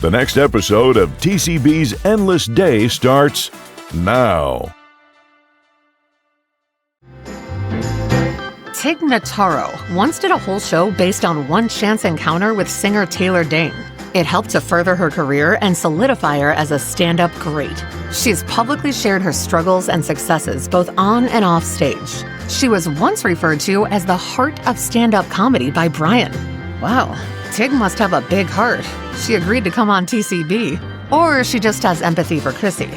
The next episode of TCB's Endless Day starts now. Tig Notaro once did a whole show based on one chance encounter with singer Taylor Dayne. It helped to further her career and solidify her as a stand-up great. She's publicly shared her struggles and successes both on and off stage. She was once referred to as the heart of stand-up comedy by Bryan. Wow, Tig must have a big heart. She agreed to come on TCB. Or she just has empathy for Krissy.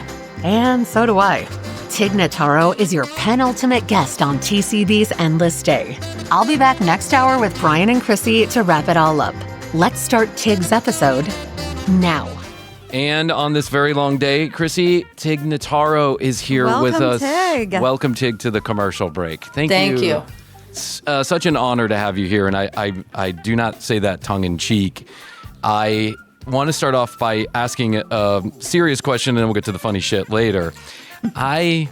And so do I. Tig Notaro is your penultimate guest on TCB's Endless Day. I'll be back next hour with Bryan and Krissy to wrap it all up. Let's start Tig's episode now. And on this very long day, Krissy, Tig Notaro is here with us. Tig. Welcome, Tig, to the commercial break. Thank you. Such an honor to have you here, and I do not say that tongue-in-cheek. I want to start off by asking a serious question, and then we'll get to the funny shit later. I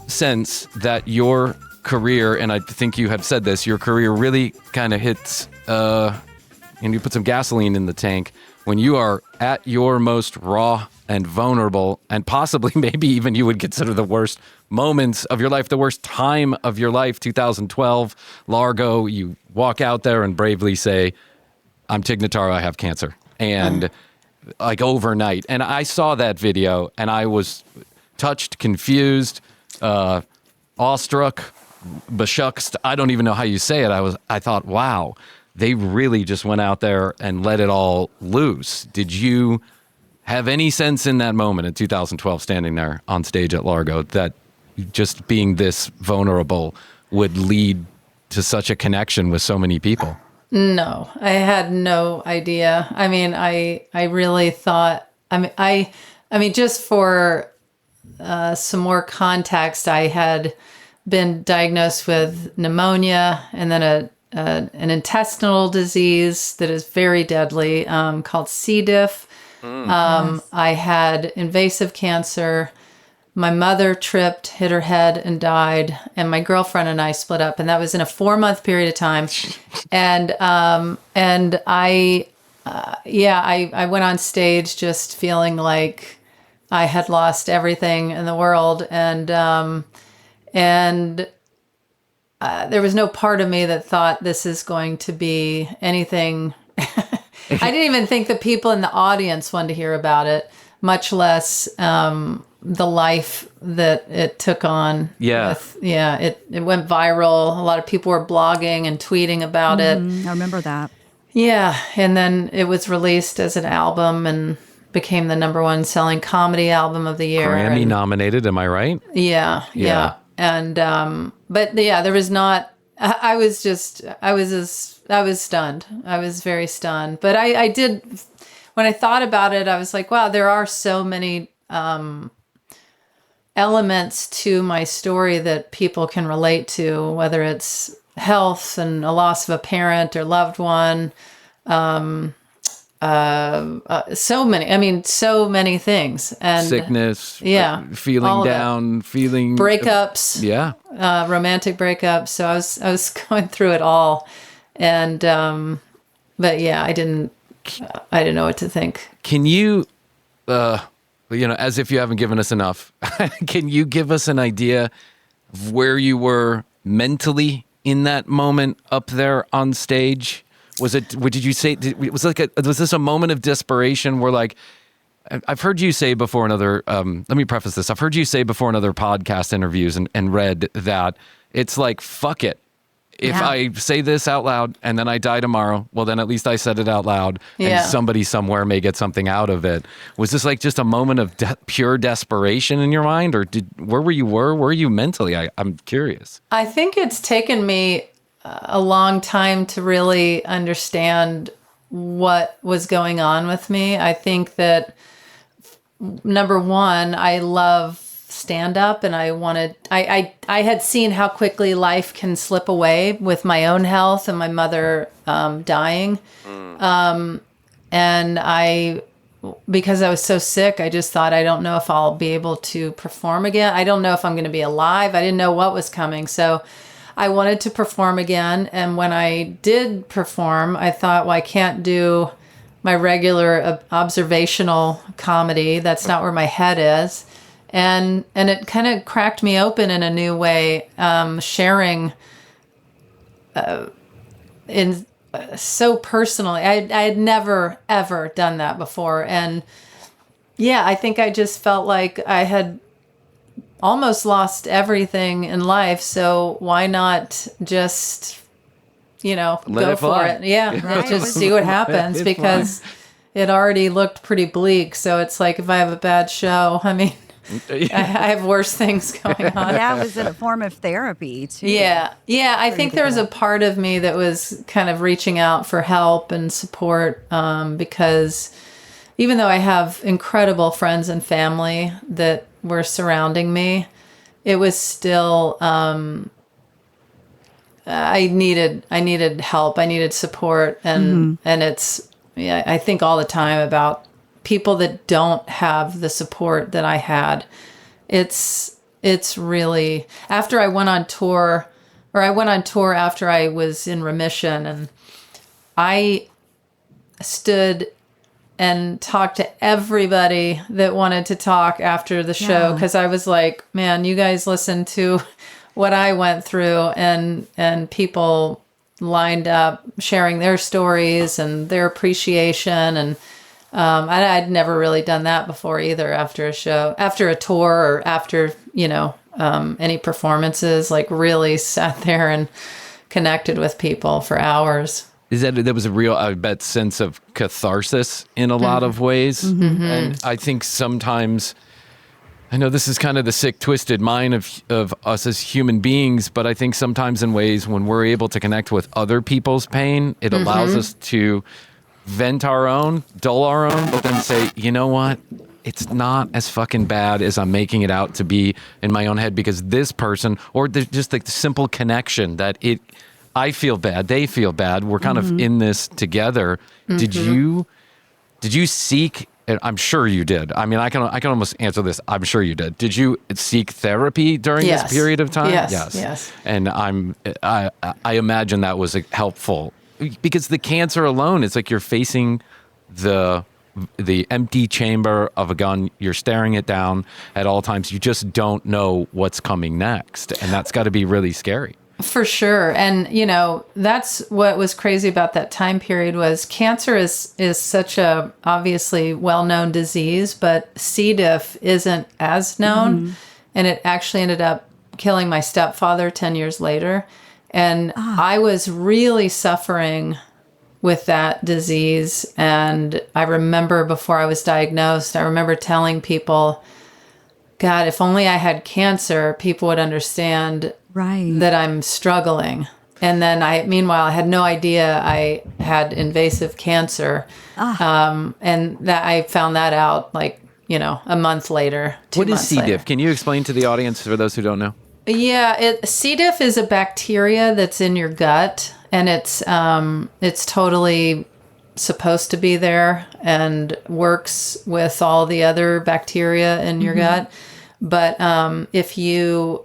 sense that your career, and I think you have said this, your career really kind of hits, and you put some gasoline in the tank when you are at your most raw and vulnerable, and possibly maybe even you would consider the worst moments of your life, the worst time of your life, 2012, Largo. You walk out there and bravely say, I'm Tig Notaro, I have cancer. And like overnight. And I saw that video and I was touched, confused, awestruck, beshucked. I don't even know how you say it. I thought, wow, they really just went out there and let it all loose. Did you have any sense in that moment in 2012 standing there on stage at Largo that just being this vulnerable would lead to such a connection with so many people? No, I had no idea. I mean, I really thought, I mean, just for some more context, I had been diagnosed with pneumonia and then an intestinal disease that is very deadly, called C. diff. I had invasive cancer. My mother tripped, hit her head, and died. And my girlfriend and I split up, and that was in a 4-month period of time. And I went on stage just feeling like I had lost everything in the world, and there was no part of me that thought this is going to be anything. I didn't even think the people in the audience wanted to hear about it, much less the life that it took on. Yeah. It went viral. A lot of people were blogging and tweeting about it. I remember that. Yeah. And then it was released as an album and became the number 1 selling comedy album of the year. Grammy nominated, am I right? Yeah. And, but yeah, there was not, I was stunned. I was very stunned. But I did, when I thought about it, I was like, wow, there are so many elements to my story that people can relate to, whether it's health and a loss of a parent or loved one. So many things. And sickness, feeling down, feeling breakups, romantic breakups. So I was going through it all, and but yeah, I didn't know what to think. Can you, as if you haven't given us enough, can you give us an idea of where you were mentally in that moment up there on stage? Was this a moment of desperation where, like, I've heard you say before in other, let me preface this. I've heard you say before in other podcast interviews and read that it's like, fuck it. If I say this out loud and then I die tomorrow, well, then at least I said it out loud and somebody somewhere may get something out of it. Was this like just a moment of pure desperation in your mind, or where were you mentally? I'm curious. I think it's taken me a long time to really understand what was going on with me. I think that, number 1, I love stand-up, and I had seen how quickly life can slip away with my own health and my mother dying. And because I was so sick, I just thought, I don't know if I'll be able to perform again. I don't know if I'm going to be alive. I didn't know what was coming. So I wanted to perform again. And when I did perform, I thought, well, I can't do my regular observational comedy. That's not where my head is. And it kind of cracked me open in a new way, sharing in so personally. I had never, ever done that before. And yeah, I think I just felt like I had almost lost everything in life. So why not just, go for it? Yeah, Right. just see what happens, because it already looked pretty bleak. So it's like, if I have a bad show, I mean, I have worse things going on. Yeah, was it a form of therapy too? Yeah. I think there was a part of me that was kind of reaching out for help and support, because even though I have incredible friends and family that were surrounding me, it was still, I needed help. I needed support. And it's, I think all the time about people that don't have the support that I had. It's really, after I went on tour after I was in remission, and I stood and talked to everybody that wanted to talk after the show, because I was like, man, you guys listen to what I went through, and people lined up sharing their stories and their appreciation. And I'd never really done that before either, after a show, after a tour, or after, any performances, like really sat there and connected with people for hours. Is that there was a real, I bet, sense of catharsis in a lot of ways. And I think sometimes, I know this is kind of the sick, twisted mind of us as human beings, but I think sometimes in ways when we're able to connect with other people's pain, it allows us to vent our own, dull our own, but then say, you know what? It's not as fucking bad as I'm making it out to be in my own head, because this person, or just the simple connection that I feel bad, they feel bad, we're kind of in this together. Did you seek, and I'm sure you did. I mean, I can almost answer this. I'm sure you did. Did you seek therapy during this period of time? Yes. And I imagine that was helpful, because the cancer alone, it's like you're facing the empty chamber of a gun. You're staring it down at all times. You just don't know what's coming next. And that's got to be really scary. For sure. And, that's what was crazy about that time period, was cancer is such a obviously well-known disease, but C. diff isn't as known. And it actually ended up killing my stepfather 10 years later. And I was really suffering with that disease. And I remember before I was diagnosed, I remember telling people, God, if only I had cancer, people would understand that I'm struggling. And then meanwhile, I had no idea I had invasive cancer. And that I found that out a month later, 2 What is months C. later. diff? Can you explain to the audience, for those who don't know? Yeah, C. diff is a bacteria that's in your gut, and it's totally supposed to be there and works with all the other bacteria in your gut. But if you,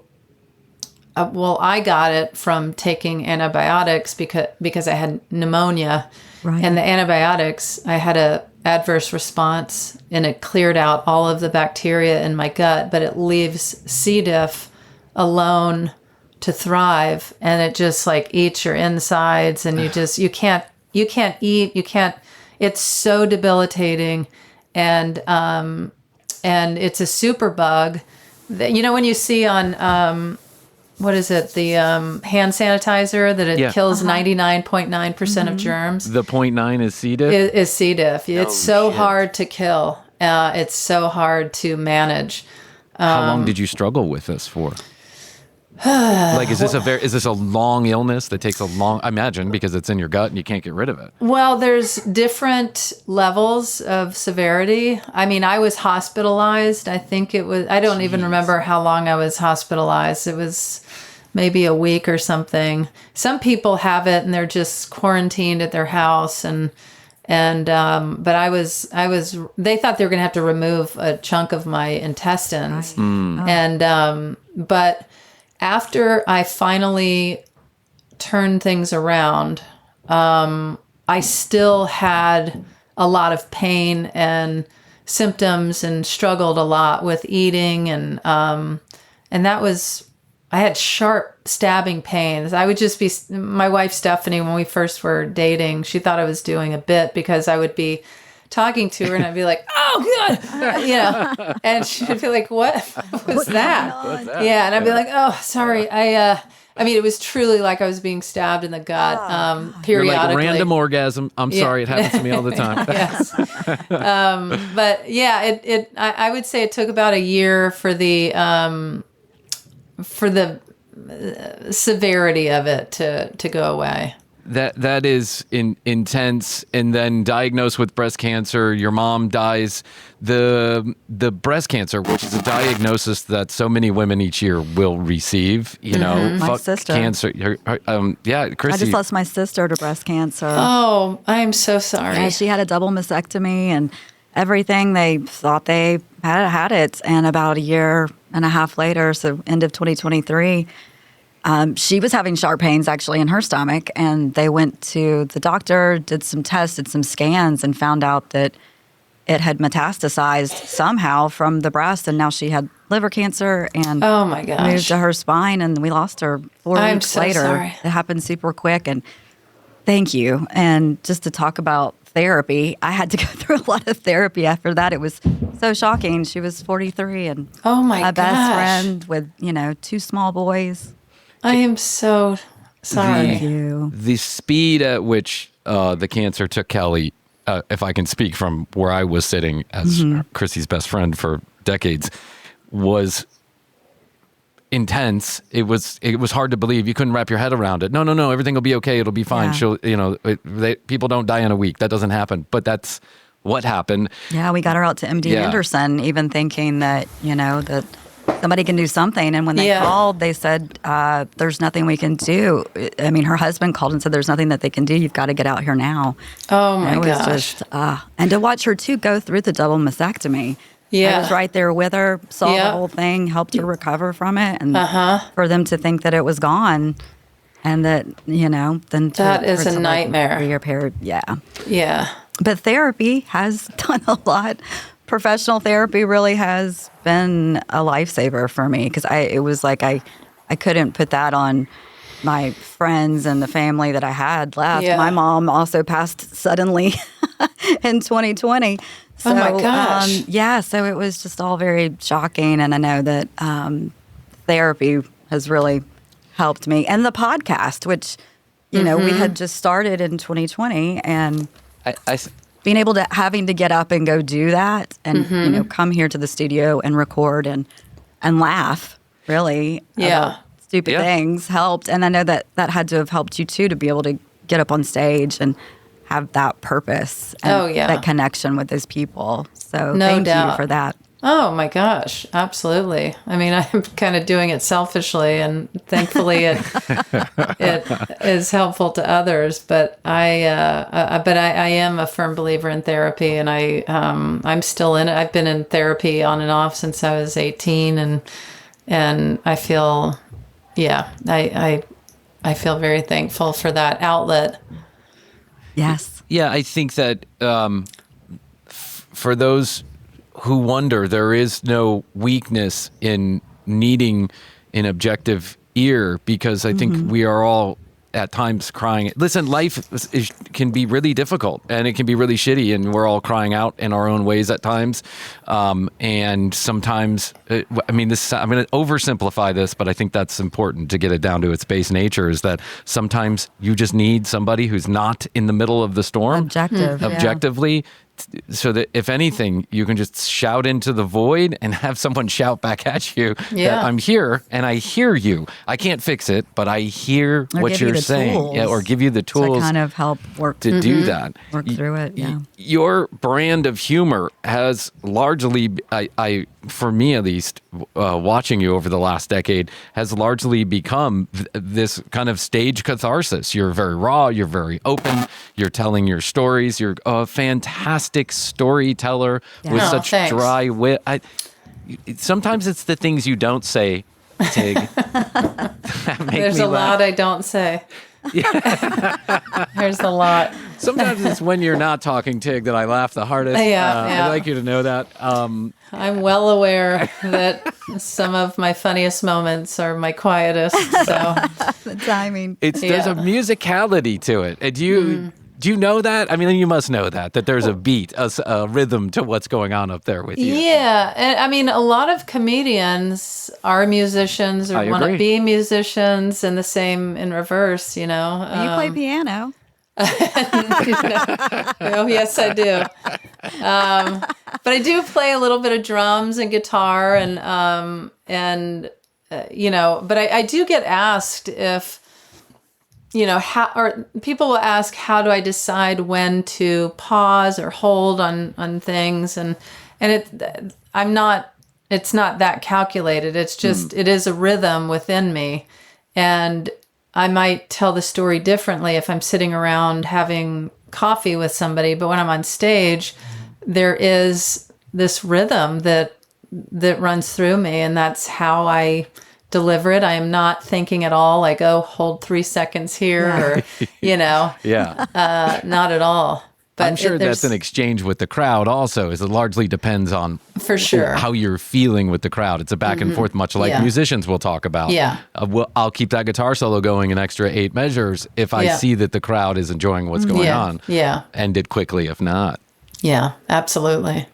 I got it from taking antibiotics because I had pneumonia, and the antibiotics, I had a adverse response, and it cleared out all of the bacteria in my gut, but it leaves C. diff alone to thrive, and it just eats your insides, and you can't eat, it's so debilitating. And it's a super bug that, when you see on what is it, the hand sanitizer, that it kills 99.9% of germs. The 0.9 is C. diff? Is C. diff. It's so hard to kill. It's so hard to manage. How long did you struggle with this for? Is this a long illness that takes a long, I imagine, because it's in your gut and you can't get rid of it? Well, there's different levels of severity. I mean, I was hospitalized. I think I don't even remember how long I was hospitalized. It was maybe a week or something. Some people have it and they're just quarantined at their house, but I was, they thought they were going to have to remove a chunk of my intestines. But after I finally turned things around, I still had a lot of pain and symptoms and struggled a lot with eating. And that was, I had sharp stabbing pains. I would just be, my wife Stephanie, when we first were dating, she thought I was doing a bit because I would be talking to her and I'd be like, oh God, and she'd be like, what was that? Yeah. And I'd be like, oh, sorry. I mean, it was truly like I was being stabbed in the gut, periodically. You're like random orgasm. I'm sorry. It happens to me all the time. Yes. But yeah, I would say it took about a year for the severity of it to go away. That is intense. And then diagnosed with breast cancer, your mom dies. The breast cancer, which is a diagnosis that so many women each year will receive, My sister. Cancer. Krissy. I just lost my sister to breast cancer. Oh, I'm so sorry. Yeah, she had a double mastectomy and everything. They thought they had it. And about a year and a half later, so end of 2023, she was having sharp pains actually in her stomach, and they went to the doctor, did some tests, did some scans, and found out that it had metastasized somehow from the breast, and now she had liver cancer and oh my gosh, moved to her spine, and we lost her 4 weeks later. Sorry. It happened super quick, and thank you. And just to talk about therapy, I had to go through a lot of therapy after that. It was so shocking. She was 43 and oh my a best friend with 2 small boys. I am so sorry. Thank you. The speed at which the cancer took Kelly, if I can speak from where I was sitting as Krissy's best friend for decades, was intense. It was hard to believe. You couldn't wrap your head around it. No, everything will be okay. It'll be fine. Yeah. People don't die in a week. That doesn't happen. But that's what happened. Yeah, we got her out to MD Anderson, even thinking that, that somebody can do something. And when they called, they said, there's nothing we can do. I mean, her husband called and said, there's nothing that they can do. You've got to get out here now. Oh, my gosh. It was just, and to watch her, too, go through the double mastectomy. Yeah. I was right there with her, saw the whole thing, helped her recover from it. And for them to think that it was gone and that, then that is a nightmare. Reappear. Yeah. Yeah. But therapy has done a lot. Professional therapy really has been a lifesaver for me because it was like I couldn't put that on my friends and the family that I had left. Yeah. My mom also passed suddenly in 2020. So, oh my gosh. So it was just all very shocking. And I know that therapy has really helped me. And the podcast, which, we had just started in 2020. And being able to having to get up and go do that and come here to the studio and record and laugh really about stupid things helped. And I know that had to have helped you too, to be able to get up on stage and have that purpose and that connection with those people. So thank you for that. Oh my gosh, absolutely. I mean, I'm kind of doing it selfishly, and thankfully it is helpful to others. But I am a firm believer in therapy, and I'm still in it. I've been in therapy on and off since I was 18, and I feel, I feel very thankful for that outlet. Yes. Yeah, I think that for those who wonder, there is no weakness in needing an objective ear, because I think we are all at times crying. Listen, life can be really difficult and it can be really shitty, and we're all crying out in our own ways at times. And sometimes, I'm going to oversimplify this, but I think that's important to get it down to its base nature, is that sometimes you just need somebody who's not in the middle of the storm. Objectively. So that if anything, you can just shout into the void and have someone shout back at you that I'm here and I hear you. I can't fix it, but I hear what you're saying. Yeah, or give you the tools to kind of help work to do that. Work through it. Yeah. Your brand of humor has largely, for me at least, watching you over the last decade, has largely become this kind of stage catharsis. You're very raw. You're very open. You're telling your stories. You're a fantastic storyteller with such dry wit. Sometimes it's the things you don't say, Tig. There's a lot I don't say. There's a lot. Sometimes it's when you're not talking, Tig, that I laugh the hardest. I'd like you to know that. I'm well aware that some of my funniest moments are my quietest. So The timing. There's a musicality to it. Do you know that? I mean, you must know that there's a beat, a rhythm to what's going on up there with you. Yeah. And I mean, a lot of comedians are musicians or want to be musicians, and the same in reverse, you know. You play piano. Oh, yes, I do. But I do play a little bit of drums and guitar, and you know, but I do get asked if, you know, or people will ask, how do I decide when to pause or hold on things? And it's not that calculated. It's just, it is a rhythm within me. And I might tell the story differently if I'm sitting around having coffee with somebody, but when I'm on stage, there is this rhythm that runs through me, and that's how I deliver it. I am not thinking at all like, oh, hold 3 seconds here, or, you know, not at all. But I'm sure that's an exchange with the crowd also, is it largely depends on for sure how you're feeling with the crowd. It's a back and forth, much like musicians will talk about. Yeah. I'll keep that guitar solo going an extra 8 measures if I see that the crowd is enjoying what's going on. Yeah. End it quickly if not. Yeah, absolutely.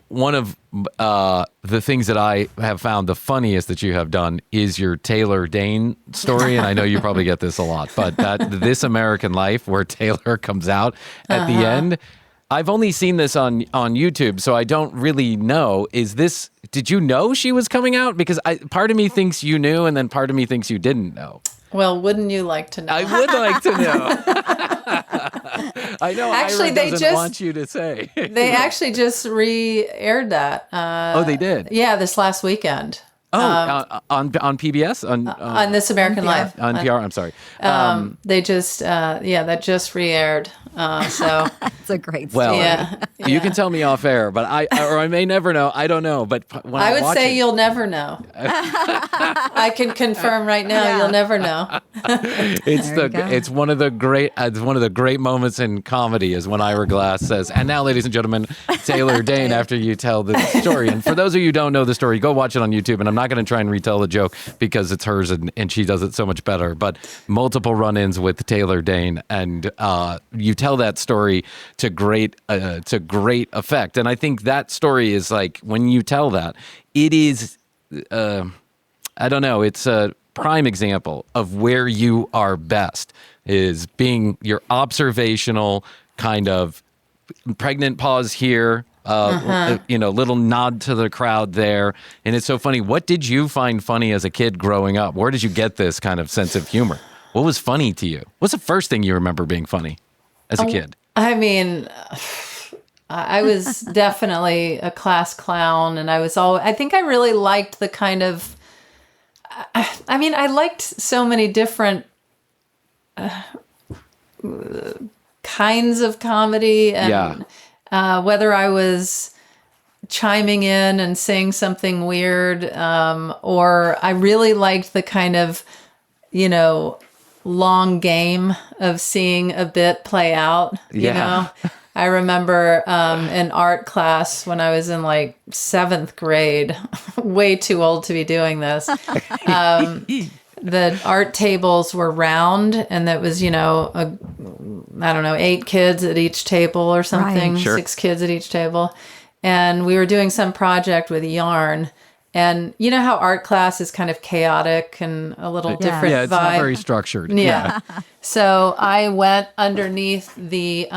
One of the things that I have found the funniest that you have done is your Taylor Dayne story, and I know you probably get this a lot, but This American Life, where Taylor comes out at the end. I've only seen this on YouTube, so I don't really know. Did you know she was coming out? Because part of me thinks you knew, and then part of me thinks you didn't know. Well, wouldn't you like to know? I would like to know. I know. Actually, Ira doesn't want you to say. They actually just re-aired that. They did? Yeah, this last weekend. On PBS? On This American Life. On PR, I'm sorry. They just, that just re-aired. So It's a great story. Well, you can tell me off air, but I may never know. I don't know. But when I would say you'll never know. I can confirm right now, you'll never know. It's one of the great moments in comedy is when Ira Glass says, "And now, ladies and gentlemen, Taylor Dayne." After you tell the story, and for those of you who don't know the story, go watch it on YouTube. And I'm not going to try and retell the joke because it's hers and she does it so much better. But multiple run-ins with Taylor Dayne, and you tell that story to great effect. And I think that story is like, when you tell that, it is, I don't know, it's a prime example of where you are best, is being your observational kind of pregnant pause here, little nod to the crowd there. And it's so funny. What did you find funny as a kid growing up? Where did you get this kind of sense of humor? What was funny to you? What's the first thing you remember being funny as a kid? I mean, I was definitely a class clown, and I think I really liked the kind of, I liked so many different kinds of comedy, and whether I was chiming in and saying something weird, or I really liked the kind of, long game of seeing a bit play out, you know? I remember in art class when I was in like 7th grade, way too old to be doing this. The art tables were round, and that was, 8 kids at each table or something, Right. Sure. 6 kids at each table. And we were doing some project with yarn. And you know how art class is kind of chaotic and a little different Yeah, it's vibe? not very structured. Yeah. So I went underneath the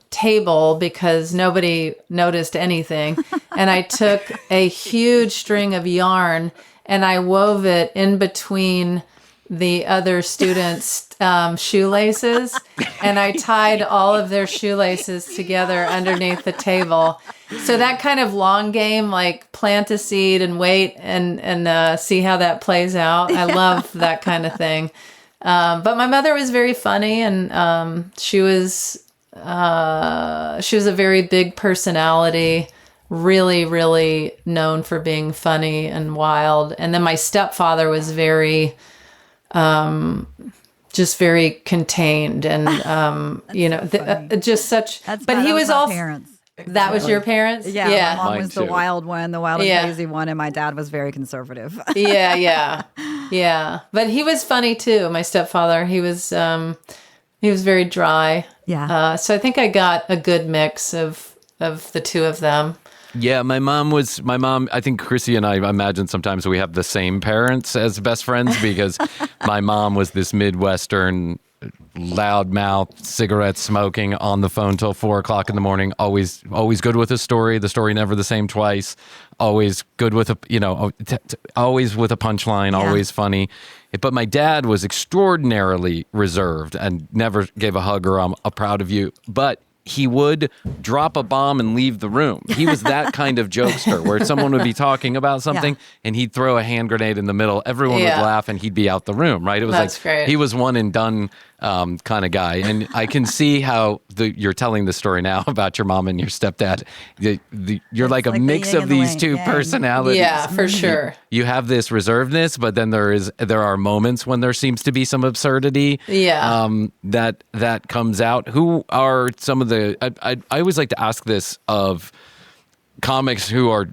table because nobody noticed anything. And I took a huge string of yarn and I wove it in between the other students' shoelaces. And I tied all of their shoelaces together underneath the table. So that kind of long game, like plant a seed and wait and see how that plays out. I love that kind of thing. But my mother was very funny, and she was a very big personality, really, really known for being funny and wild. And then my stepfather was very just very contained and, just such, but he was all parents. That was your parents? Yeah. My mom Mine was the too. wild one, the wild and crazy one, and my dad was very conservative. Yeah. But he was funny too. My stepfather, he was very dry. Yeah. So I think I got a good mix of the two of them. Yeah, my mom, I think Krissy and I imagine sometimes we have the same parents as best friends because my mom was this Midwestern loudmouth, cigarette smoking, on the phone till 4:00 in the morning, always good with a story, the story never the same twice, always good with always with a punchline, always funny. But my dad was extraordinarily reserved and never gave a hug or a proud of you, but he would drop a bomb and leave the room. He was that kind of jokester where someone would be talking about something and he'd throw a hand grenade in the middle. Everyone would laugh and he'd be out the room, right? It was That's great. He was one and done kind of guy. And I can see how you're telling the story now about your mom and your stepdad. You're like a mix the yin of and the these yang. two personalities. Yeah, for sure. You have this reservedness, but then there are moments when there seems to be some absurdity. Yeah. That comes out. Who are some of the? I always like to ask this of comics who are,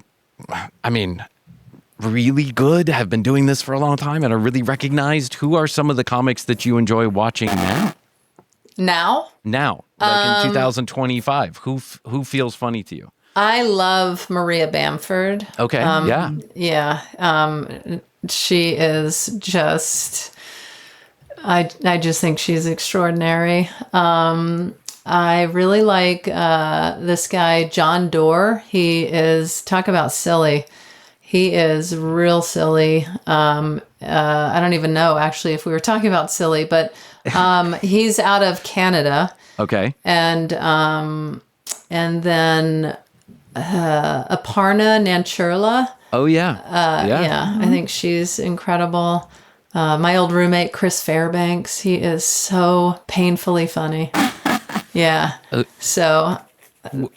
really good, have been doing this for a long time, and are really recognized. Who are some of the comics that you enjoy watching now? Now, like in 2025, who feels funny to you? I love Maria Bamford. Okay, Yeah. She is just, I just think she's extraordinary. I really like this guy, John Doerr. He is, talk about silly. He is real silly. I don't even know, actually, if we were talking about silly, but he's out of Canada. Okay. And then Aparna Nancherla. Oh yeah. I think she's incredible. My old roommate, Chris Fairbanks, he is so painfully funny. Yeah. So.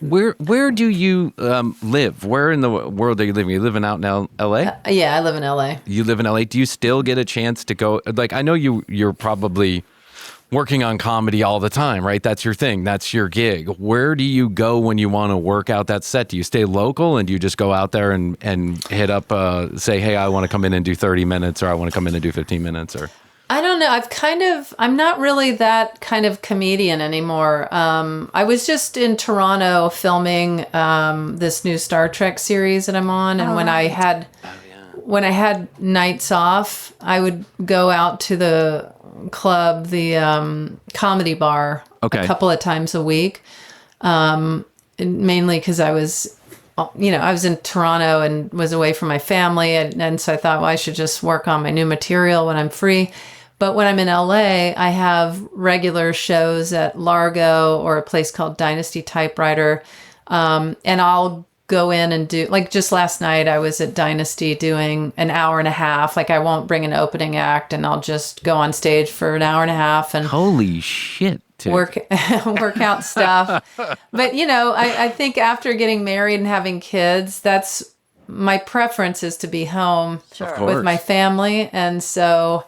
Where do you live? Where in the world are you living? Are you living out in L.A.? Yeah, I live in L.A. You live in L.A. Do you still get a chance to go? Like, I know you're probably working on comedy all the time, right? That's your thing. That's your gig. Where do you go when you want to work out that set? Do you stay local and do you just go out there and hit up, say, hey, I want to come in and do 30 minutes or I want to come in and do 15 minutes or... I don't know. I'm not really that kind of comedian anymore. I was just in Toronto filming this new Star Trek series that I'm on. And when I had nights off, I would go out to the club, the comedy bar, a couple of times a week. Mainly because I was in Toronto and was away from my family. And so I thought, well, I should just work on my new material when I'm free. But when I'm in LA, I have regular shows at Largo or a place called Dynasty Typewriter. And I'll go in and do, like just last night, I was at Dynasty doing an hour and a half. Like I won't bring an opening act and I'll just go on stage for an hour and a half and holy shit. Work out stuff. But, I think after getting married and having kids, that's my preference is to be home with my family. And so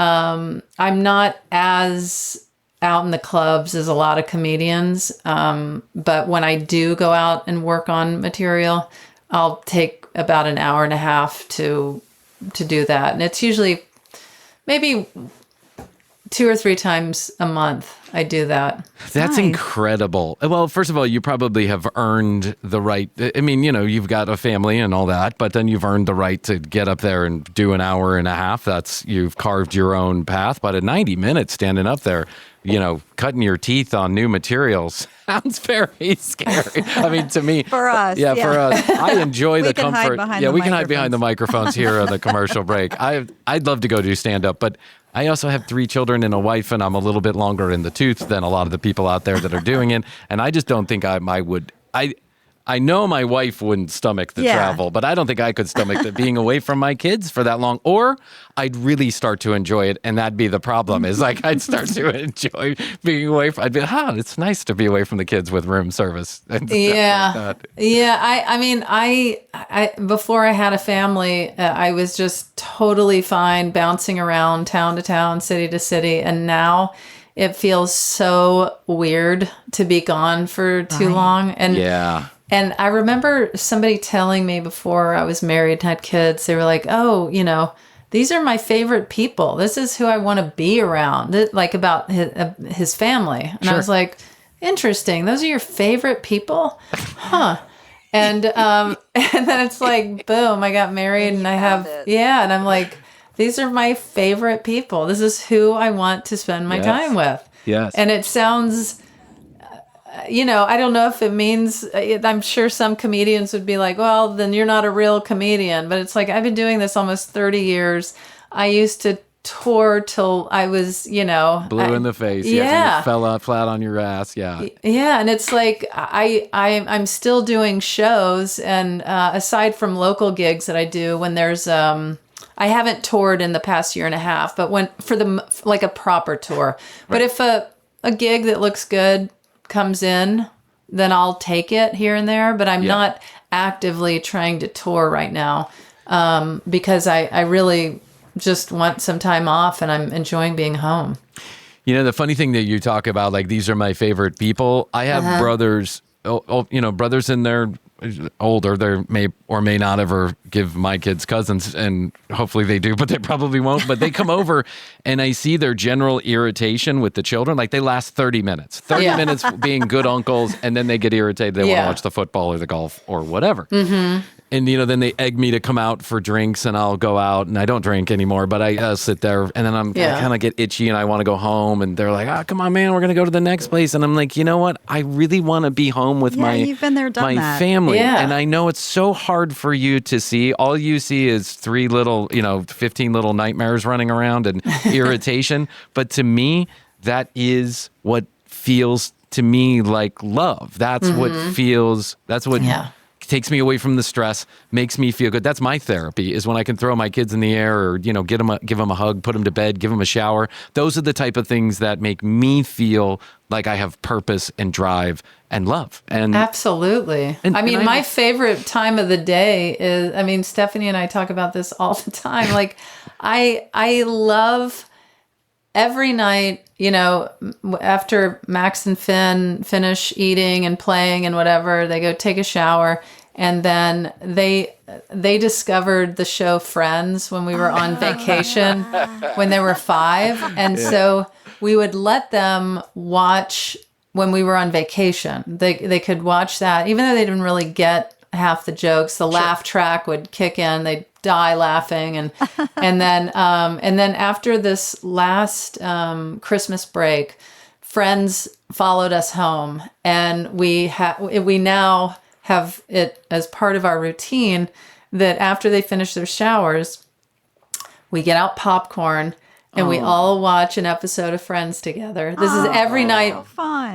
I'm not as out in the clubs as a lot of comedians. But when I do go out and work on material, I'll take about an hour and a half to do that. And it's usually maybe 2 or 3 times a month I do that. That's nice. Incredible. Well, first of all, you probably have earned the right. I mean, you've got a family and all that, but then you've earned the right to get up there and do an hour and a half. You've carved your own path. But at 90 minutes standing up there, cutting your teeth on new materials sounds very scary. I mean, to me, for us, for us, I enjoy the comfort. We can hide behind the microphones here on the commercial break. I'd love to go do stand up, but I also have 3 children and a wife, and I'm a little bit longer in the tooth than a lot of the people out there that are doing it. And I just don't think I would. I know my wife wouldn't stomach the travel, but I don't think I could stomach the being away from my kids for that long. Or I'd really start to enjoy it, and that'd be the problem. Is like I'd start to enjoy being away from. I'd be, it's nice to be away from the kids with room service. And yeah, I mean, I before I had a family, I was just totally fine bouncing around town to town, city to city, and now it feels so weird to be gone for too long. And I remember somebody telling me before I was married and had kids, they were like, oh, these are my favorite people. This is who I want to be around, like about his family. And I was like, interesting. Those are your favorite people? Huh. And then it's like, boom, I got married and I have, and I'm like, these are my favorite people. This is who I want to spend my time with. Yes. And it sounds... I don't know if it means, I'm sure some comedians would be like, well, then you're not a real comedian. But it's like, I've been doing this almost 30 years. I used to tour till I was, blue in the face. Yeah. You fell out flat on your ass. Yeah. Yeah. And it's like, I'm still doing shows. And aside from local gigs that I do when there's, I haven't toured in the past year and a half, but like a proper tour. Right. But if a gig that looks good comes in, then I'll take it here and there, but I'm not actively trying to tour right now because I really just want some time off and I'm enjoying being home. The funny thing that you talk about, like, these are my favorite people. I have brothers, brothers in their older, they may or may not ever give my kids cousins, and hopefully they do, but they probably won't. But they come over and I see their general irritation with the children. Like, they last 30 minutes being good uncles, and then they get irritated. They want to watch the football or the golf or whatever. Mm-hmm. And, then they egg me to come out for drinks, and I'll go out, and I don't drink anymore, but I sit there, and then I kind of get itchy, and I want to go home, and they're like, come on, man, we're going to go to the next place. And I'm like, you know what? I really want to be home with you've been there, done my that. family. Yeah. And I know it's so hard for you to see. All you see is 3 little, 15 little nightmares running around and irritation. But to me, that is what feels to me like love. That's what takes me away from the stress, makes me feel good. That's my therapy, is when I can throw my kids in the air or, give them a hug, put them to bed, give them a shower. Those are the type of things that make me feel like I have purpose and drive and love. And absolutely. My favorite time of the day is, Stephanie and I talk about this all the time. Like, I love every night, after Max and Finn finish eating and playing and whatever, they go take a shower. And then they discovered the show Friends when we were on vacation when they were 5. And so we would let them watch when we were on vacation. They could watch that, even though they didn't really get half the jokes. The laugh track would kick in. They'd die laughing. And then after this last Christmas break, Friends followed us home. And we now have it as part of our routine that after they finish their showers, we get out popcorn and we all watch an episode of Friends together. This is every night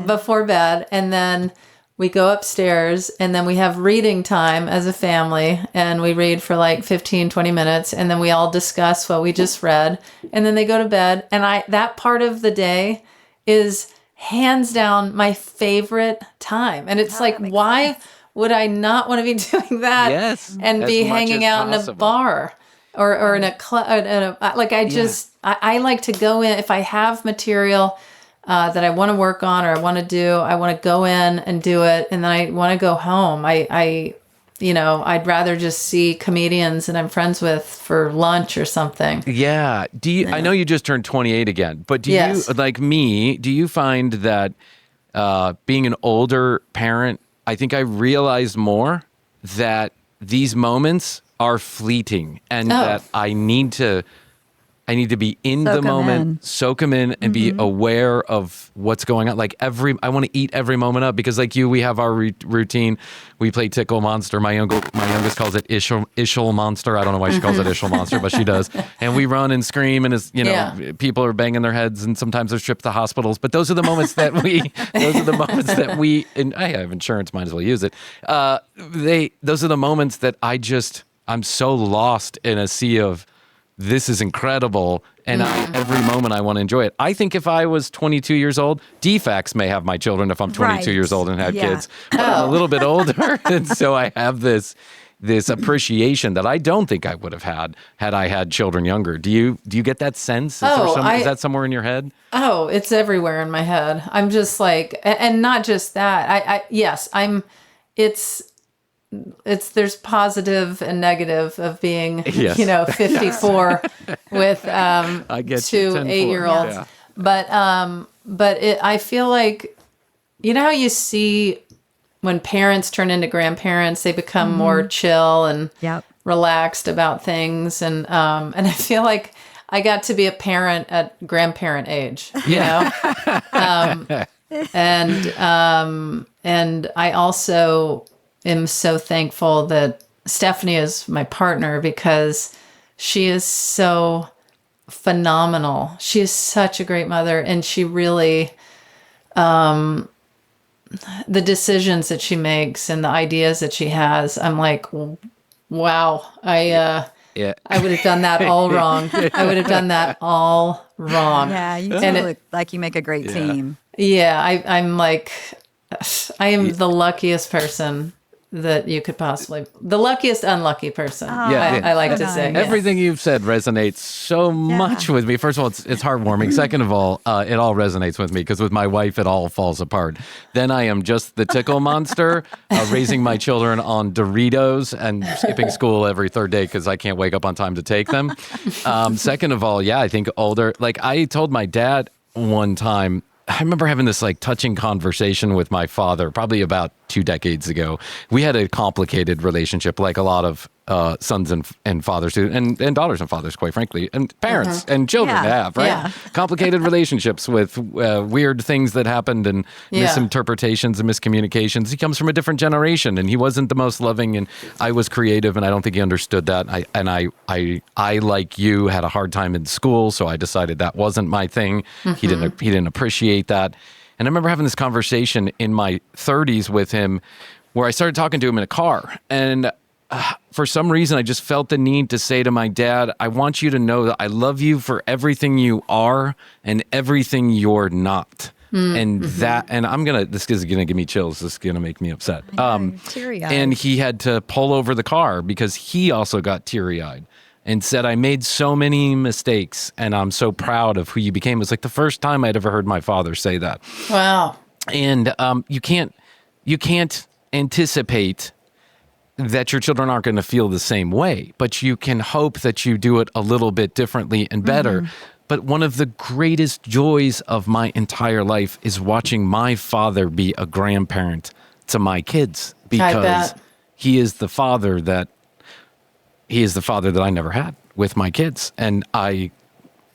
before bed. And then we go upstairs and then we have reading time as a family, and we read for like 15, 20 minutes. And then we all discuss what we just read, and then they go to bed. And that part of the day is hands down my favorite time. And it's why would I not want to be doing that? Yes, and be hanging out in a bar or in a club? I like to go in if I have material that I want to work on or I want to do. I want to go in and do it, and then I want to go home. I'd rather just see comedians that I'm friends with for lunch or something. Yeah. I know you just turned 28 again, but do you, like me, do you find that being an older parent, I think I realized more that these moments are fleeting and that I need to I need to be in the moment, soak them in, and be aware of what's going on. Like I want to eat every moment up because, like you, we have our routine. We play Tickle Monster. My youngest calls it Ishel Monster. I don't know why she calls it Ishel Monster, but she does. And we run and scream, and people are banging their heads, and sometimes they're shipped to hospitals. But those are the moments that we. And I have insurance, might as well use it. Those are the moments that I'm so lost in a sea of. This is incredible, and every moment I want to enjoy it. I think if I was 22 years old, DFAX may have my children if I'm 22 years old and had kids. But I'm a little bit older, and so I have this appreciation that I don't think I would have had I had children younger. Do you get that sense? Is that somewhere in your head? Oh, it's everywhere in my head. I'm just like, and not just that. There's positive and negative of being, 54 with 2 8-year-olds. Yeah. But I feel like, how you see when parents turn into grandparents, they become more chill and relaxed about things. And I feel like I got to be a parent at grandparent age, and I also am so thankful that Stephanie is my partner because she is so phenomenal. She is such a great mother, and she really, the decisions that she makes and the ideas that she has, I'm like, wow, I would have done that all wrong. I would have done that all wrong. Yeah, you look like you make a great team. Yeah, I'm like, I am the luckiest person that you could possibly, the luckiest unlucky person. I like to say. Everything you've said resonates so much with me. First of all, it's heartwarming. Second of all, it all resonates with me because with my wife, it all falls apart. Then I am just the tickle monster, raising my children on Doritos and skipping school every third day because I can't wake up on time to take them. Second of all, I think older, like I told my dad one time, I remember having this like touching conversation with my father probably about 2 decades ago. We had a complicated relationship like a lot of sons and fathers do, and daughters and fathers, quite frankly, and parents and children have, right? Yeah. Complicated relationships with weird things that happened and misinterpretations and miscommunications. He comes from a different generation, and he wasn't the most loving, and I was creative, and I don't think he understood that. I like you, had a hard time in school, so I decided that wasn't my thing. He didn't appreciate that. And I remember having this conversation in my 30s with him where I started talking to him in a car. And for some reason, I just felt the need to say to my dad, I want you to know that I love you for everything you are and everything you're not. And this is going to give me chills. This is going to make me upset. Teary-eyed. And he had to pull over the car because he also got teary-eyed and said, I made so many mistakes and I'm so proud of who you became. It was like the first time I'd ever heard my father say that. Wow. And you can't anticipate that your children aren't going to feel the same way, but you can hope that you do it a little bit differently and better. But one of the greatest joys of my entire life is watching my father be a grandparent to my kids because he is the father that I never had with my kids. And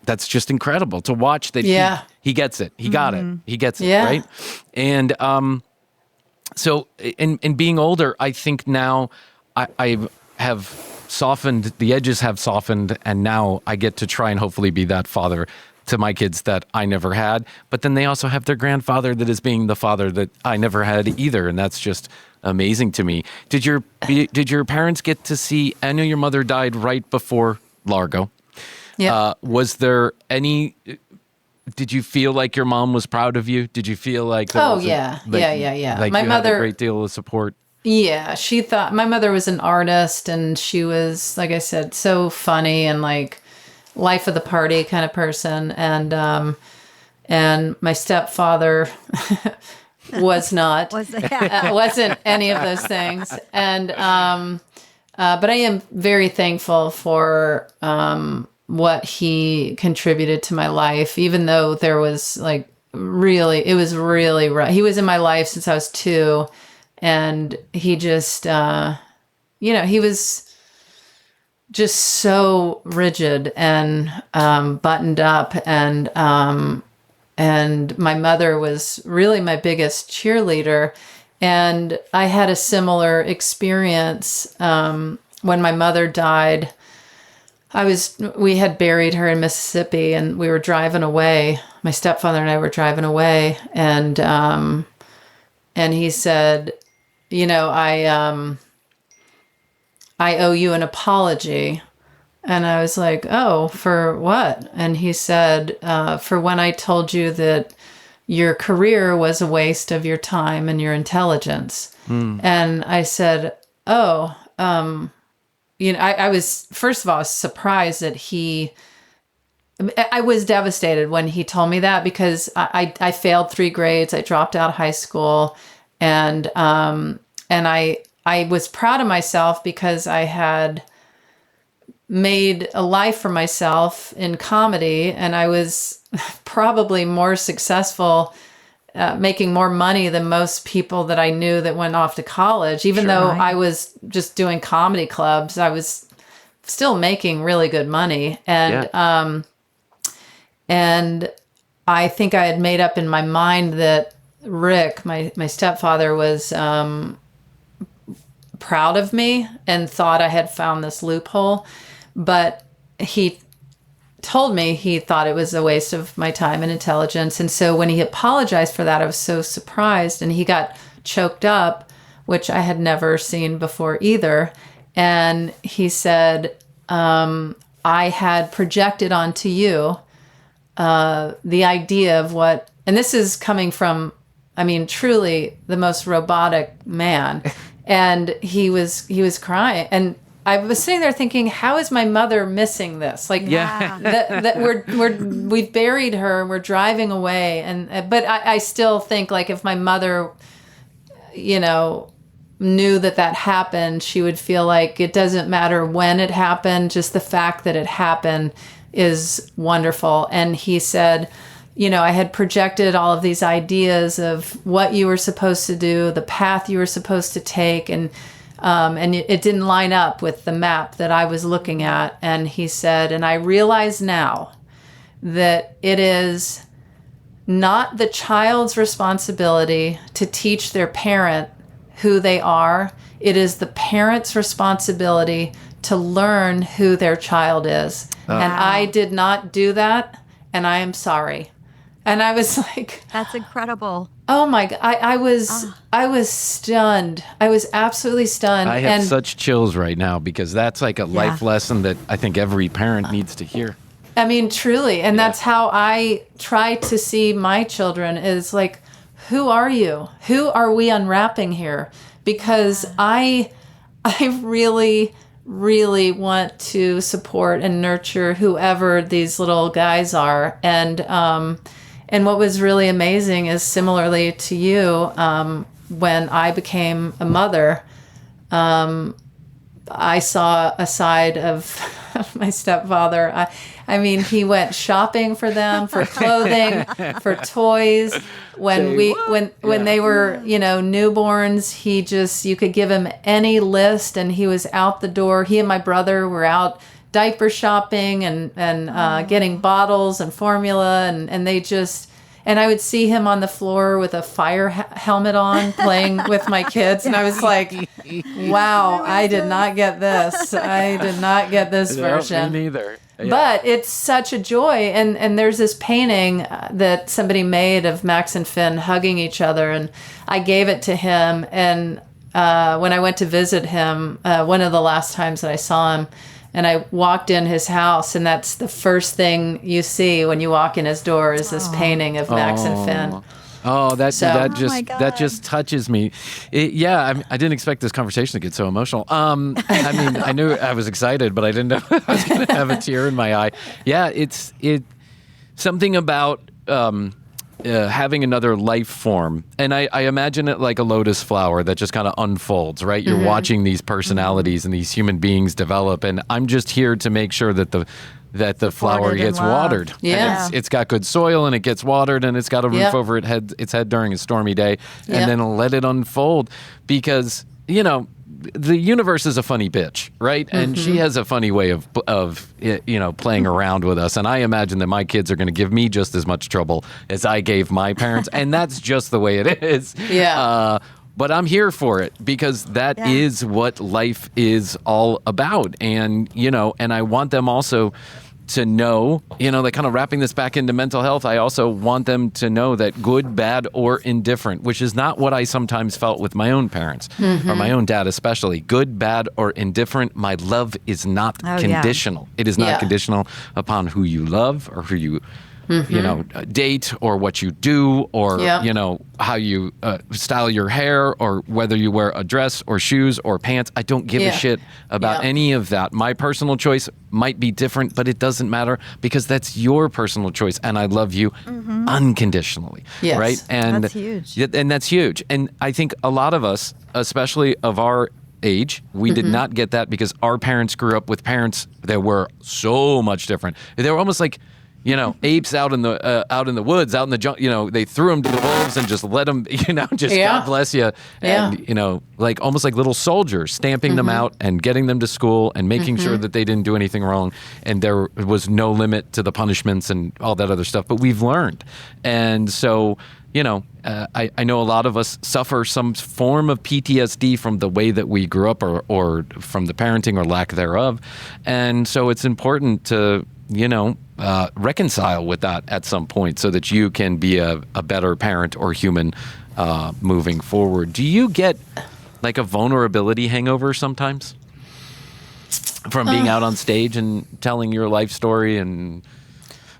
that's just incredible to watch that he gets it. He got it. He gets it, right? And so in being older, I think now I have softened, the edges have softened, and now I get to try and hopefully be that father to my kids that I never had. But then they also have their grandfather that is being the father that I never had either, and that's just amazing to me. Did your parents get to see? I know your mother died right before Largo. Yeah. Was there any? Did you feel like your mom was proud of you? Did you feel like? Yeah. Like my mother had a great deal of support. Yeah, she thought my mother was an artist, and she was, like I said, so funny and like life of the party kind of person, and my stepfather was not, wasn't any of those things, and but I am very thankful for what he contributed to my life, even though there was it was really rough. He was in my life since I was 2. And he just, he was just so rigid and buttoned up, and my mother was really my biggest cheerleader. And I had a similar experience when my mother died. We had buried her in Mississippi, and we were driving away. My stepfather and I were driving away, and he said, I owe you an apology. And I was like, oh, for what? And he said, for when I told you that your career was a waste of your time and your intelligence. And I said, oh, I was, first of all, surprised that I was devastated when he told me that, because I failed 3 grades. I dropped out of high school, and I was proud of myself because I had made a life for myself in comedy, and I was probably more successful, making more money than most people that I knew that went off to college. Even though I was just doing comedy clubs, I was still making really good money. And and I think I had made up in my mind that Rick, my stepfather, was proud of me and thought I had found this loophole. But he told me he thought it was a waste of my time and intelligence. And so when he apologized for that, I was so surprised. And he got choked up, which I had never seen before either. And he said, I had projected onto you the idea of what, and this is coming from, truly the most robotic man. And he was crying. And I was sitting there thinking, how is my mother missing this? Like, that we've buried her and we're driving away. But I still think, like, if my mother, knew that happened, she would feel like it doesn't matter when it happened, just the fact that it happened is wonderful. And he said, I had projected all of these ideas of what you were supposed to do, the path you were supposed to take, and it didn't line up with the map that I was looking at. And he said, and I realize now that it is not the child's responsibility to teach their parent who they are. It is the parent's responsibility to learn who their child is. And I did not do that, and I am sorry. And I was like, that's incredible. Oh my God. I was stunned. I was absolutely stunned. I have such chills right now, because that's like a life lesson that I think every parent needs to hear. Truly. And that's how I try to see my children, is like, who are you? Who are we unwrapping here? Because I really, really want to support and nurture whoever these little guys are. And what was really amazing is, similarly to you, when I became a mother, I saw a side of my stepfather. He went shopping for them, for clothing, for toys. When they were, newborns, you could give him any list and he was out the door. He and my brother were out diaper shopping and getting bottles and formula, and they just, and I would see him on the floor with a fire helmet on playing with my kids, and I was like, wow, I did not get this. I did not get this version. Me neither. Yeah. But it's such a joy, and there's this painting that somebody made of Max and Finn hugging each other, and I gave it to him, and when I went to visit him, one of the last times that I saw him, and I walked in his house, and that's the first thing you see when you walk in his door is this painting of Max and Finn. Oh, that just touches me. I didn't expect this conversation to get so emotional. I knew I was excited, but I didn't know I was going to have a tear in my eye. Yeah, it's something about having another life form, and I imagine it like a lotus flower that just kind of unfolds. Right, you're watching these personalities and these human beings develop, and I'm just here to make sure that the flower gets watered. Yeah. And it's got good soil, and it gets watered, and it's got a roof over its head during a stormy day, and then let it unfold. Because, the universe is a funny bitch, right? And she has a funny way of playing around with us. And I imagine that my kids are going to give me just as much trouble as I gave my parents. And that's just the way it is. Yeah. But I'm here for it because that is what life is all about. And, and I want them also to know, like kind of wrapping this back into mental health, I also want them to know that good, bad, or indifferent, which is not what I sometimes felt with my own parents or my own dad especially. Good, bad, or indifferent, my love is not conditional. It is not conditional upon who you love or who you date or what you do or, how you style your hair or whether you wear a dress or shoes or pants. I don't give a shit about any of that. My personal choice might be different, but it doesn't matter because that's your personal choice. And I love you unconditionally. Yes. Right? And that's huge. And that's huge. And I think a lot of us, especially of our age, we did not get that because our parents grew up with parents that were so much different. They were almost like, apes out in the woods, out in the jungle. They threw them to the wolves and just let them, God bless you. And, like almost like little soldiers, stamping them out and getting them to school and making sure that they didn't do anything wrong. And there was no limit to the punishments and all that other stuff. But we've learned. And so, I know a lot of us suffer some form of PTSD from the way that we grew up or from the parenting or lack thereof. And so it's important to, reconcile with that at some point so that you can be a better parent or human moving forward. Do you get like a vulnerability hangover sometimes from being out on stage and telling your life story and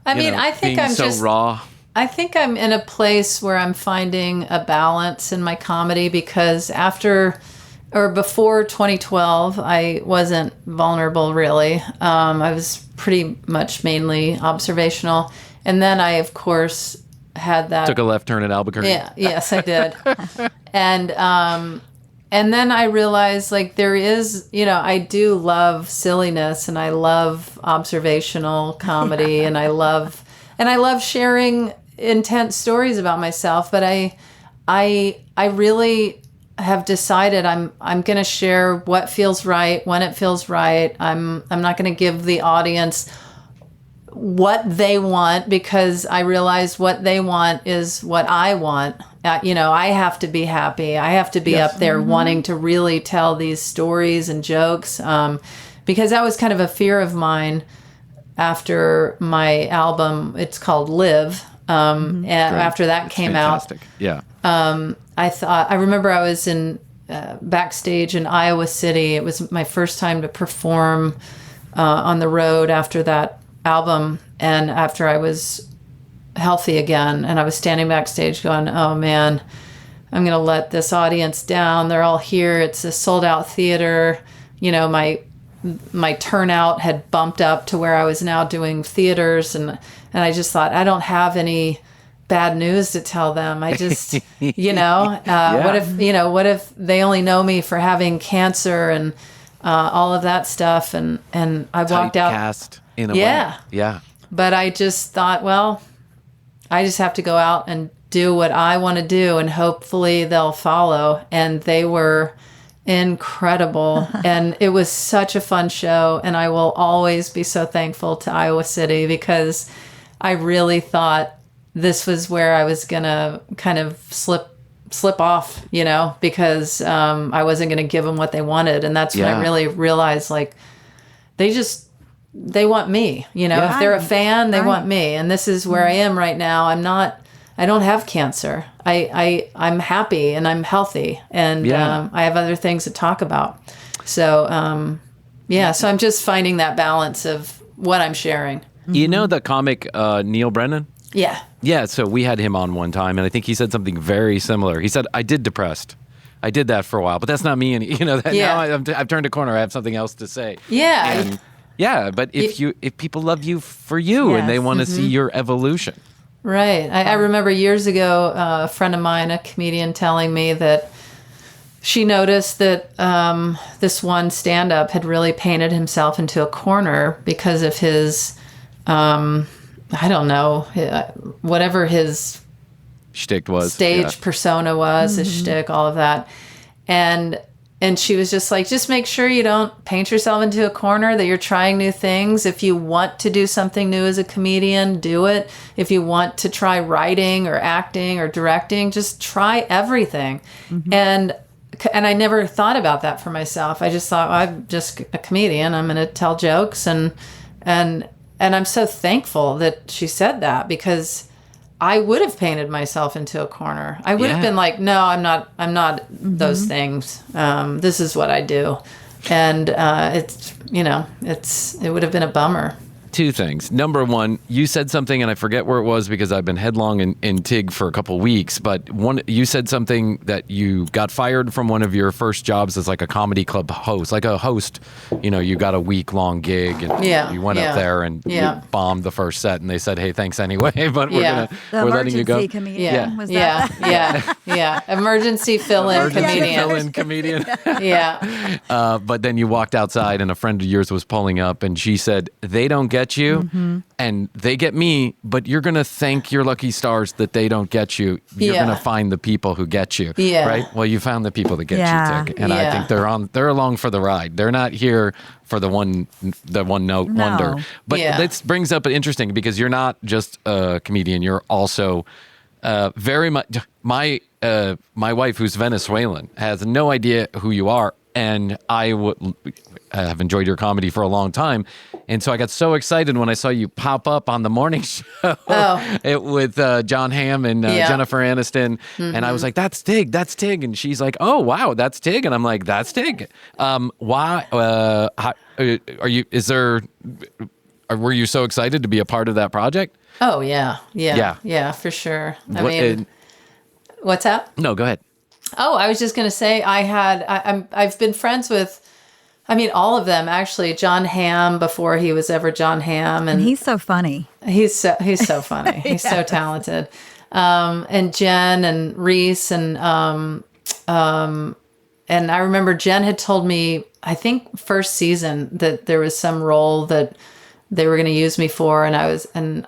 I think being I'm so just raw? I think I'm in a place where I'm finding a balance in my comedy because before 2012, I wasn't vulnerable really. I was pretty much mainly observational. And then I, of course, had that. Took a left turn at Albuquerque. Yeah, yes, I did. And then I realized like there is, I do love silliness and I love observational comedy and I love sharing intense stories about myself. But I really have decided I'm going to share what feels right when it feels right. I'm not going to give the audience what they want because I realize what they want is what I want. I have to be happy. I have to be up there wanting to really tell these stories and jokes because that was kind of a fear of mine after my album. It's called Live. And after that came fantastic. Out. Yeah. I remember I was in backstage in Iowa City. It was my first time to perform on the road after that album and after I was healthy again. And I was standing backstage going, oh man, I'm going to let this audience down. They're all here. It's a sold out theater. My turnout had bumped up to where I was now doing theaters. And I just thought, I don't have any bad news to tell them. I just, what if they only know me for having cancer and all of that stuff. And I walked out. Typecast in a way. Yeah. But I just thought, well, I just have to go out and do what I want to do and hopefully they'll follow. And they were incredible. And it was such a fun show. And I will always be so thankful to Iowa City because I really thought this was where I was going to kind of slip off, because I wasn't going to give them what they wanted. And that's when I really realized, like, they want me, if they're a fan, they want me. And this is where I am right now. I don't have cancer. I'm happy and I'm healthy and I have other things to talk about. So, so I'm just finding that balance of what I'm sharing. You know the comic Neil Brennan? Yeah. Yeah, so we had him on one time, and I think he said something very similar. He said, I did depressed. I did that for a while, but that's not me. And now I've turned a corner. I have something else to say. Yeah. And, but if people love you for you and they want to see your evolution. Right. I remember years ago, a friend of mine, a comedian, telling me that she noticed that this one stand-up had really painted himself into a corner because of his... I don't know, whatever his shtick was, stage persona was, his shtick, all of that. And and she was just like, just make sure you don't paint yourself into a corner, that you're trying new things. If you want to do something new as a comedian, do it. If you want to try writing or acting or directing, just try everything. And I never thought about that for myself. I just thought, I'm just a comedian. I'm going to tell jokes. And I'm so thankful that she said that, because I would have painted myself into a corner. I would have been like, no, I'm not those things. This is what I do. And it would have been a bummer. Two things. Number one, you said something, and I forget where it was because I've been headlong in TIG for a couple weeks, but you said something that you got fired from one of your first jobs as like a comedy club host, like a host. You got a week-long gig, and you went up there and you bombed the first set, and they said, hey, thanks anyway, but we're letting you go. Comedian, was that? Emergency fill-in comedian. But then you walked outside, and a friend of yours was pulling up, and she said, they don't get you and they get me, but you're gonna thank your lucky stars that they don't get you. You're gonna find the people who get you, right? Well, you found the people that get you, Tig, and I think they're along for the ride. They're not here for the one note wonder. But this brings up an interesting, because you're not just a comedian, you're also very much my wife, who's Venezuelan, has no idea who you are. And I have enjoyed your comedy for a long time. And so I got so excited when I saw you pop up on the morning show with John Hamm and Jennifer Aniston. And I was like, that's Tig. And she's like, oh, wow, that's Tig. And I'm like, that's Tig. Why? Were you so excited to be a part of that project? Oh, yeah, for sure. What's that? No, go ahead. Oh, I was just going to say I've been friends with, all of them actually. John Hamm before he was ever John Hamm, and he's so funny. He's so funny. He's so talented. And Jen and Reese and I remember Jen had told me, I think first season, that there was some role that they were going to use me for, and I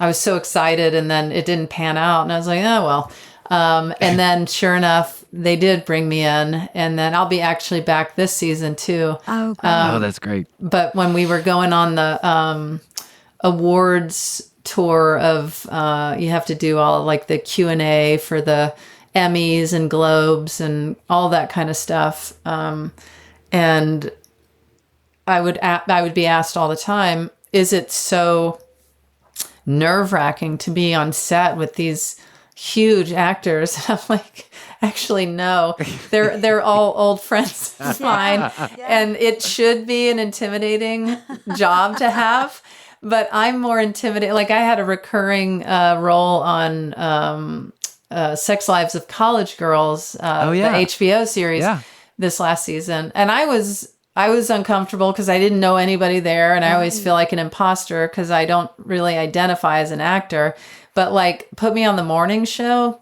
was so excited, and then it didn't pan out, and I was like, oh well. And then sure enough, they did bring me in, and then I'll be actually back this season too. Oh, great. That's great. But when we were going on the awards tour of, you have to do all like the Q&A for the Emmys and Globes and all that kind of stuff. And I would be asked all the time, is it so nerve-wracking to be on set with these huge actors? And I'm like, actually, no, they're all old friends of mine. And it should be an intimidating job to have, but I'm more intimidated. Like, I had a recurring role on Sex Lives of College Girls, the HBO series this last season. And I was uncomfortable because I didn't know anybody there, and I always feel like an imposter because I don't really identify as an actor. But like, put me on the morning show,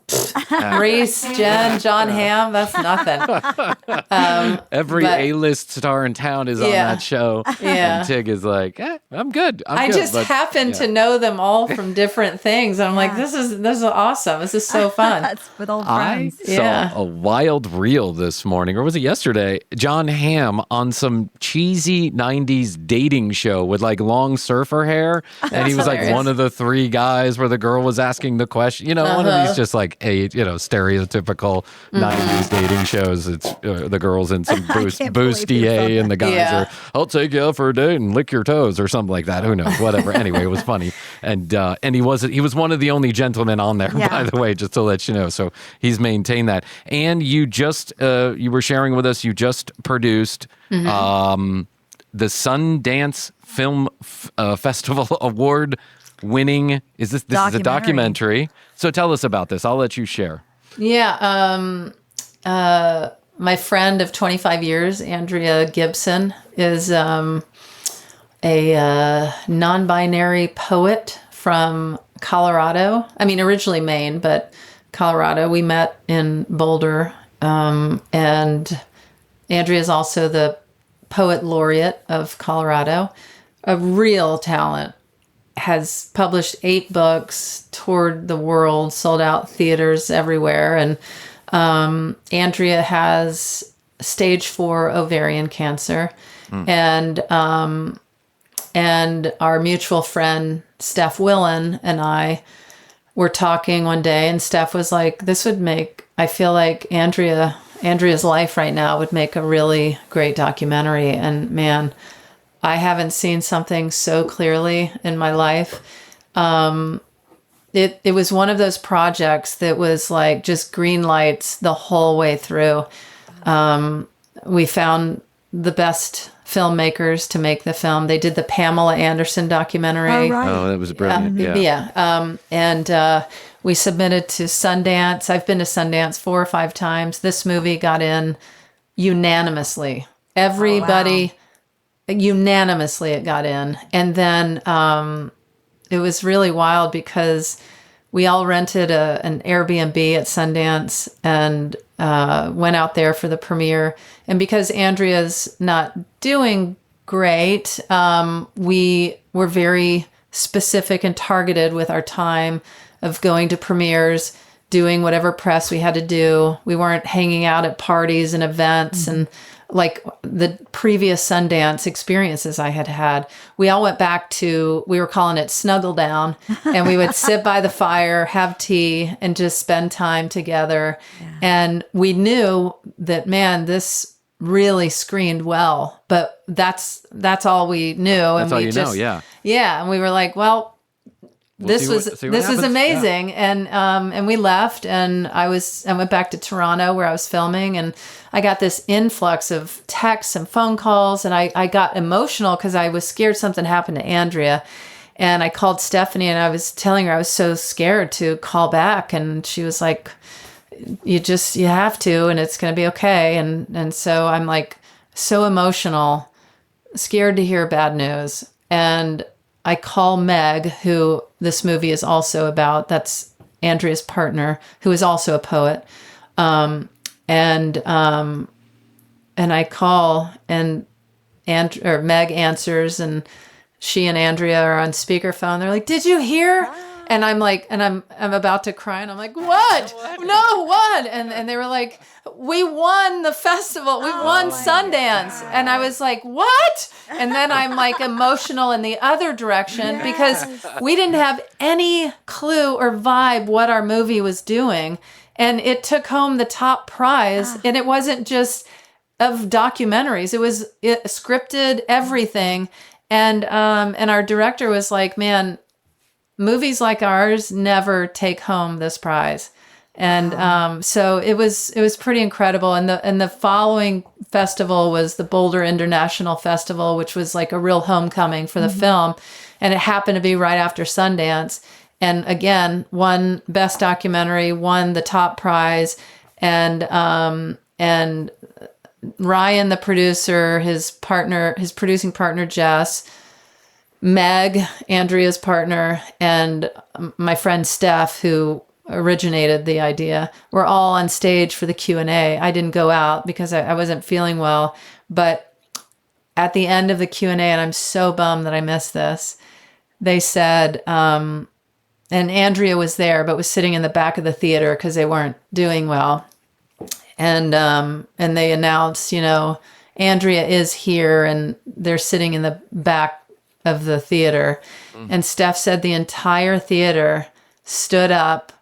Reese, Jen, John Hamm, that's nothing. Every A-list star in town is on that show. And Tig is like, I'm good. I just happen to know them all from different things. And I'm like, this is awesome. This is so fun. That's with old friends. I saw a wild reel this morning, or was it yesterday? John Hamm on some cheesy 90s dating show with like long surfer hair. And he was like one of the three guys where the girl was asking the question, one of these just like stereotypical 90s dating shows. It's the girls in some bustier and the guys are, I'll take you out for a date and lick your toes or something like that. Who knows? Whatever. Anyway, it was funny. And he was one of the only gentlemen on there, by the way, just to let you know. So he's maintained that. And you just, you were sharing with us, you just produced the Sundance Film Festival Award winning, is a documentary. So tell us about this. I'll let you share. Yeah. My friend of 25 years, Andrea Gibson, is a non-binary poet from Colorado. I mean, originally Maine, but Colorado. We met in Boulder. And Andrea is also the poet laureate of Colorado. A real talent. Has published 8 books, toured the world, sold out theaters everywhere. And Andrea has stage 4 ovarian cancer. And our mutual friend, Steph Willen, and I were talking one day, and Steph was like, I feel like Andrea's life right now would make a really great documentary. And man, I haven't seen something so clearly in my life. It was one of those projects that was like just green lights the whole way through. We found the best filmmakers to make the film. They did the Pamela Anderson documentary. Oh, right. Oh, that was brilliant. And we submitted to Sundance. I've been to Sundance 4 or 5 times. This movie got in unanimously. Everybody, unanimously it got in. And then it was really wild because we all rented an Airbnb at Sundance and went out there for the premiere. And because Andrea's not doing great, we were very specific and targeted with our time of going to premieres, doing whatever press we had to do. We weren't hanging out at parties and events and like the previous Sundance experiences I had had. We all went back to, we were calling it Snuggle Down, and we would sit by the fire, have tea, and just spend time together. Yeah. And we knew that, man, this really screened well, but that's all we knew. That's all you know, yeah. Yeah, and we were like, well, this was amazing. Yeah. And we left, and I went back to Toronto where I was filming, and I got this influx of texts and phone calls, and I got emotional because I was scared something happened to Andrea. And I called Stephanie, and I was telling her I was so scared to call back, and she was like, you have to, and it's going to be okay. And so I'm like so emotional, scared to hear bad news. And I call Meg, who this movie is also about. That's Andrea's partner, who is also a poet. And I call, and Meg answers, and she and Andrea are on speakerphone. They're like, "Did you hear?" Wow. And I'm like, I'm about to cry, and I'm like, "What? No, what?" And they were like, "We won the festival. We won Sundance." God. And I was like, "What?" And then I'm like emotional in the other direction because we didn't have any clue or vibe what our movie was doing. And it took home the top prize. And it wasn't just of documentaries. It was scripted, everything. And our director was like, "Man, movies like ours never take home this prize." And so it was pretty incredible. And the following festival was the Boulder International Festival, which was like a real homecoming for the film. And it happened to be right after Sundance. And again, won Best Documentary, won the top prize. And Ryan, the producer, his producing partner, Jess, Meg, Andrea's partner, and my friend Steph, who originated the idea, were all on stage for the Q&A. I didn't go out because I wasn't feeling well. But at the end of the Q&A, and I'm so bummed that I missed this, they said, and Andrea was there, but was sitting in the back of the theater because they weren't doing well. And they announced, Andrea is here, and they're sitting in the back of the theater. And Steph said the entire theater stood up,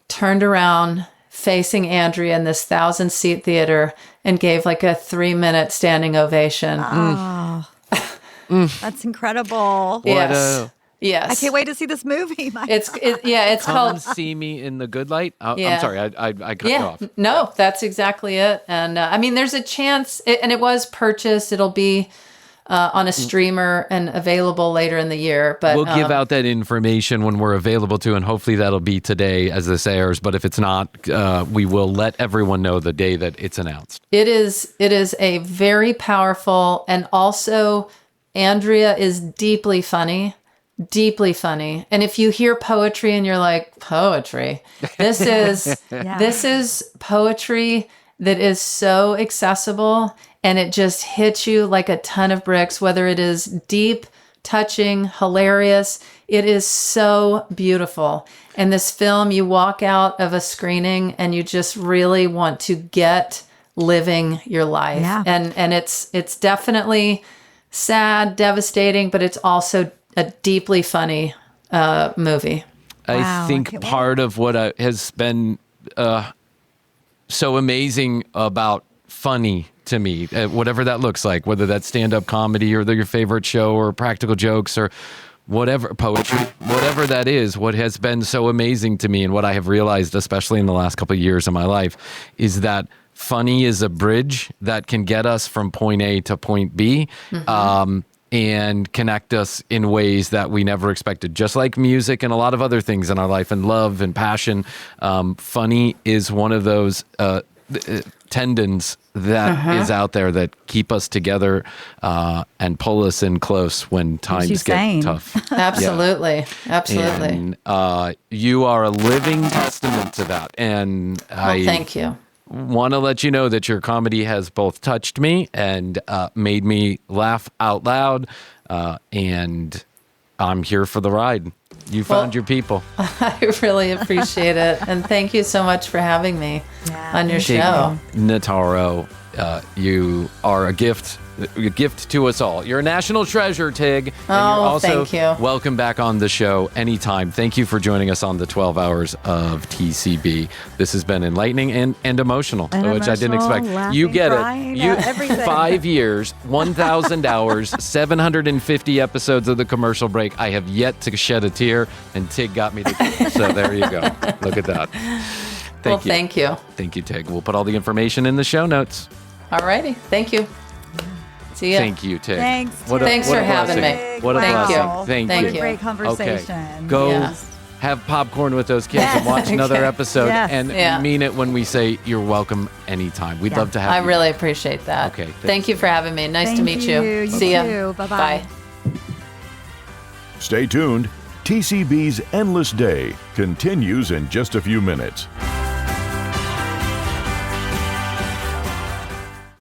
turned around, facing Andrea in this 1,000-seat theater, and gave like a 3-minute standing ovation. Oh, that's incredible. Yes. Yes. I can't wait to see this movie. It's called See Me in the Good Light. I'm sorry, I cut you off. No, that's exactly it. And there's a chance, and it was purchased. It'll be on a streamer and available later in the year. But we'll give out that information when we're available to, and hopefully that'll be today as this airs. But if it's not, we will let everyone know the day that it's announced. It is a very powerful, and also Andrea is deeply funny. Deeply funny. And if you hear poetry and you're like, poetry, this is poetry that is so accessible, and it just hits you like a ton of bricks, whether it is deep, touching, hilarious. It is so beautiful. And this film, you walk out of a screening and you just really want to get living your life. Yeah. And it's definitely sad, devastating, but it's also a deeply funny movie. I think part of what has been so amazing about funny to me, whatever that looks like, whether that's stand-up comedy or your favorite show or practical jokes or whatever, poetry, whatever that is, what has been so amazing to me and what I have realized, especially in the last couple of years of my life, is that funny is a bridge that can get us from point A to point B. And connect us in ways that we never expected, just like music and a lot of other things in our life, and love and passion. Funny is one of those tendons that is out there that keep us together and pull us in close when times get tough. Absolutely. Absolutely. And you are a living testament to that. And thank you. Want to let you know that your comedy has both touched me and made me laugh out loud, and I'm here for the ride. You found your people. I really appreciate it, and thank you so much for having me on your show. Notaro, you are a gift to us all. You're a national treasure, Tig. And you're also thank you. Welcome back on the show anytime. Thank you for joining us on the 12 hours of TCB. This has been enlightening and emotional, which I didn't expect. Laughing, You get crying, it. everything. 5 years, 1,000 hours, 750 episodes of the commercial break. I have yet to shed a tear, and Tig got me to. So there you go. Look at that. Thank you. Thank you, Tig. We'll put all the information in the show notes. All righty. Thank you. See ya. Thank you, Tig. Thanks. Thanks for having blessing. me. What a Thank blessing. you. Thank you. Great conversation. Okay. Go have popcorn with those kids and watch another episode. And mean it when we say you're welcome anytime. We'd love to have you. I really appreciate that. Okay. Thank you for having me. Nice to meet you. See ya. Bye-bye. Bye. Stay tuned. TCB's Endless Day continues in just a few minutes.